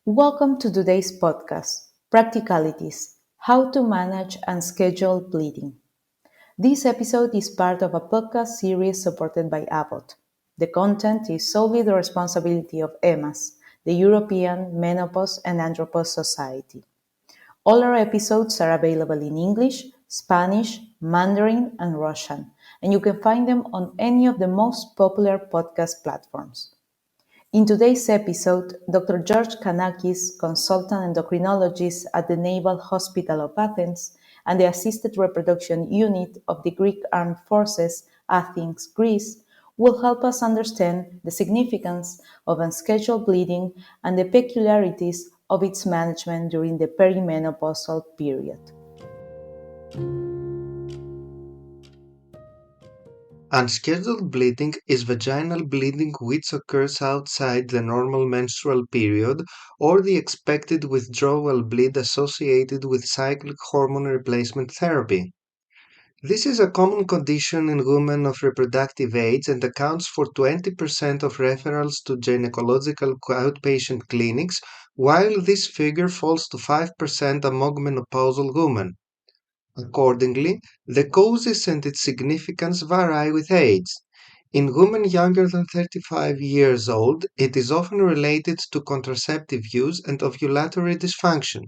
Welcome to today's podcast, Practicalities, How to Manage Unscheduled Bleeding. This episode is part of a podcast series supported by Abbott. The content is solely the responsibility of EMAS, the European Menopause and Andropause Society. All our episodes are available in English, Spanish, Mandarin, and Russian, and you can find them on any of the most popular podcast platforms. In today's episode, Dr. George Kanakis, consultant endocrinologist at the Naval Hospital of Athens and the Assisted Reproduction Unit of the Greek Armed Forces, Athens, Greece, will help us understand the significance of unscheduled bleeding and the peculiarities of its management during the perimenopausal period. Unscheduled bleeding is vaginal bleeding which occurs outside the normal menstrual period or the expected withdrawal bleed associated with cyclic hormone replacement therapy. This is a common condition in women of reproductive age and accounts for 20% of referrals to gynecological outpatient clinics, while this figure falls to 5% among menopausal women. Accordingly, the causes and its significance vary with age. In women younger than 35 years old, it is often related to contraceptive use and ovulatory dysfunction.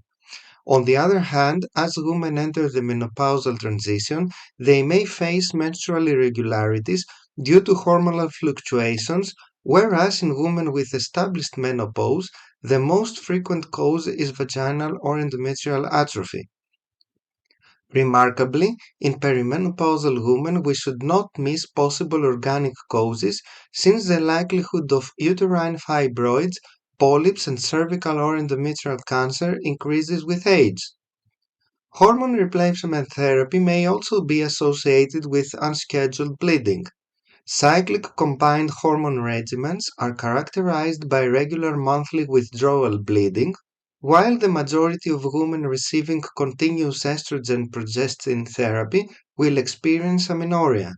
On the other hand, as women enter the menopausal transition, they may face menstrual irregularities due to hormonal fluctuations, whereas in women with established menopause, the most frequent cause is vaginal or endometrial atrophy. Remarkably, in perimenopausal women we should not miss possible organic causes, since the likelihood of uterine fibroids, polyps and cervical or endometrial cancer increases with age. Hormone replacement therapy may also be associated with unscheduled bleeding. Cyclic combined hormone regimens are characterized by regular monthly withdrawal bleeding, while the majority of women receiving continuous estrogen-progestin therapy will experience amenorrhea.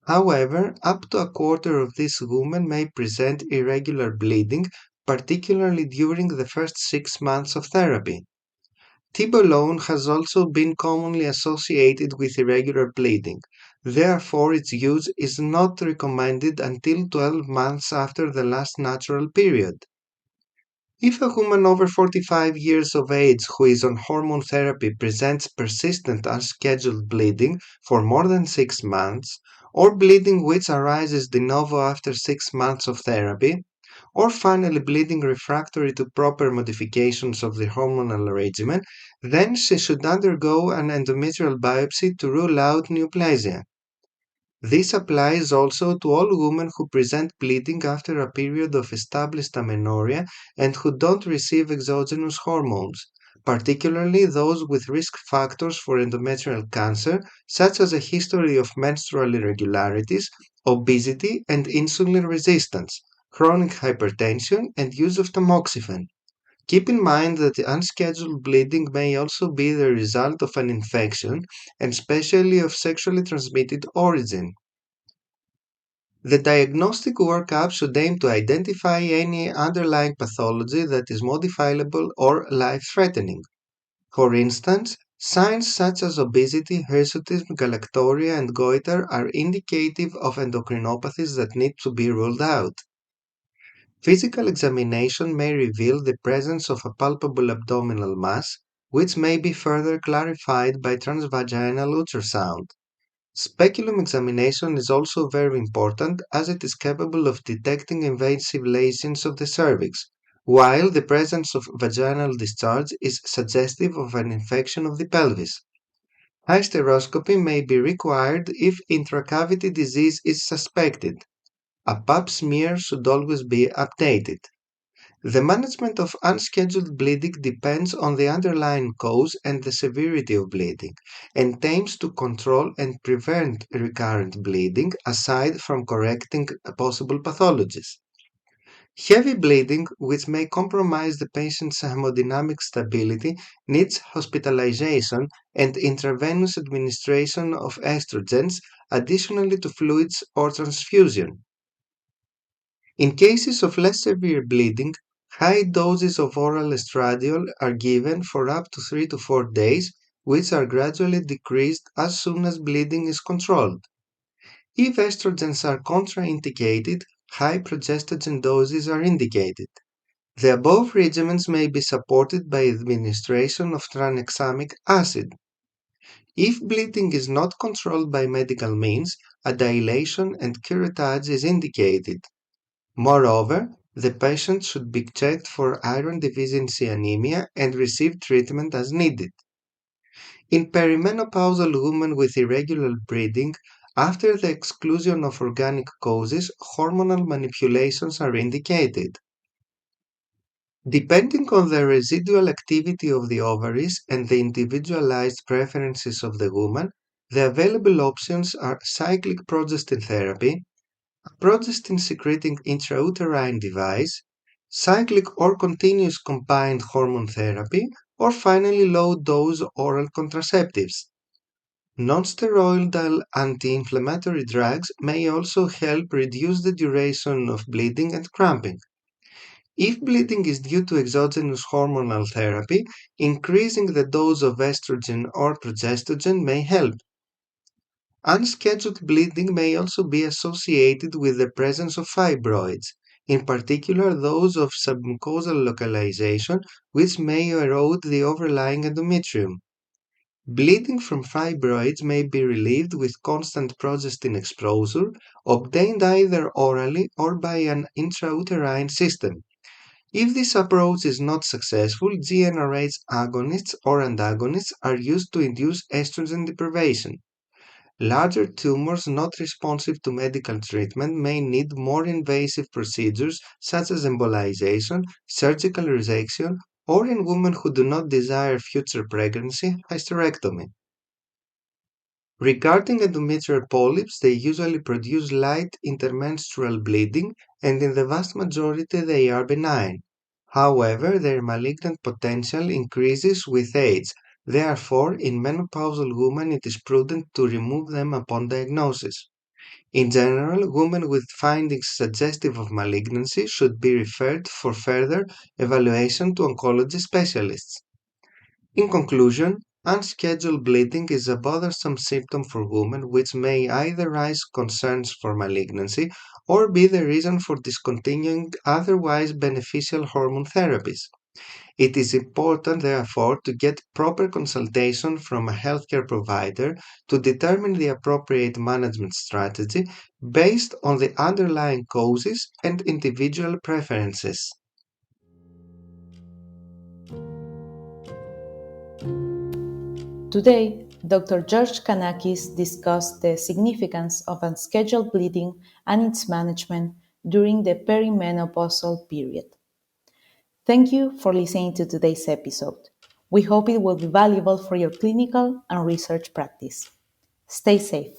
However, up to a quarter of these women may present irregular bleeding, particularly during the first 6 months of therapy. Tibolone has also been commonly associated with irregular bleeding. Therefore, its use is not recommended until 12 months after the last natural period. If a woman over 45 years of age who is on hormone therapy presents persistent unscheduled bleeding for more than 6 months, or bleeding which arises de novo after 6 months of therapy, or finally bleeding refractory to proper modifications of the hormonal regimen, then she should undergo an endometrial biopsy to rule out neoplasia. This applies also to all women who present bleeding after a period of established amenorrhea and who don't receive exogenous hormones, particularly those with risk factors for endometrial cancer, such as a history of menstrual irregularities, obesity and insulin resistance, chronic hypertension, and use of tamoxifen. Keep in mind that the unscheduled bleeding may also be the result of an infection, and especially of sexually transmitted origin. The diagnostic workup should aim to identify any underlying pathology that is modifiable or life-threatening. For instance, signs such as obesity, hirsutism, galactorrhea, and goiter are indicative of endocrinopathies that need to be ruled out. Physical examination may reveal the presence of a palpable abdominal mass, which may be further clarified by transvaginal ultrasound. Speculum examination is also very important as it is capable of detecting invasive lesions of the cervix, while the presence of vaginal discharge is suggestive of an infection of the pelvis. Hysteroscopy may be required if intracavity disease is suspected. A pap smear should always be updated. The management of unscheduled bleeding depends on the underlying cause and the severity of bleeding, and aims to control and prevent recurrent bleeding aside from correcting possible pathologies. Heavy bleeding, which may compromise the patient's hemodynamic stability, needs hospitalization and intravenous administration of estrogens, additionally to fluids or transfusion. In cases of less severe bleeding, High doses of oral estradiol are given for up to 3 to 4 days, which are gradually decreased as soon as bleeding is controlled. If estrogens are contraindicated, high progestogen doses are indicated. The above regimens may be supported by administration of tranexamic acid. If bleeding is not controlled by medical means, a dilation and curettage is indicated. Moreover, the patient should be checked for iron deficiency anemia and receive treatment as needed. In perimenopausal women with irregular bleeding, after the exclusion of organic causes, hormonal manipulations are indicated. Depending on the residual activity of the ovaries and the individualized preferences of the woman, the available options are cyclic progestin therapy, a progestin-secreting intrauterine device, cyclic or continuous combined hormone therapy, or finally low-dose oral contraceptives. Non-steroidal anti-inflammatory drugs may also help reduce the duration of bleeding and cramping. If bleeding is due to exogenous hormonal therapy, increasing the dose of estrogen or progestogen may help. Unscheduled bleeding may also be associated with the presence of fibroids, in particular those of submucosal localization, which may erode the overlying endometrium. Bleeding from fibroids may be relieved with constant progestin exposure, obtained either orally or by an intrauterine system. If this approach is not successful, GnRH agonists or antagonists are used to induce estrogen deprivation. Larger tumors not responsive to medical treatment may need more invasive procedures such as embolization, surgical resection, or in women who do not desire future pregnancy, hysterectomy. Regarding endometrial polyps, they usually produce light intermenstrual bleeding, and in the vast majority they are benign. However, their malignant potential increases with age. Therefore, in menopausal women it is prudent to remove them upon diagnosis. In general, women with findings suggestive of malignancy should be referred for further evaluation to oncology specialists. In conclusion, unscheduled bleeding is a bothersome symptom for women which may either raise concerns for malignancy or be the reason for discontinuing otherwise beneficial hormone therapies. It is important, therefore, to get proper consultation from a healthcare provider to determine the appropriate management strategy based on the underlying causes and individual preferences. Today, Dr. George Kanakis discussed the significance of unscheduled bleeding and its management during the perimenopausal period. Thank you for listening to today's episode. We hope it will be valuable for your clinical and research practice. Stay safe.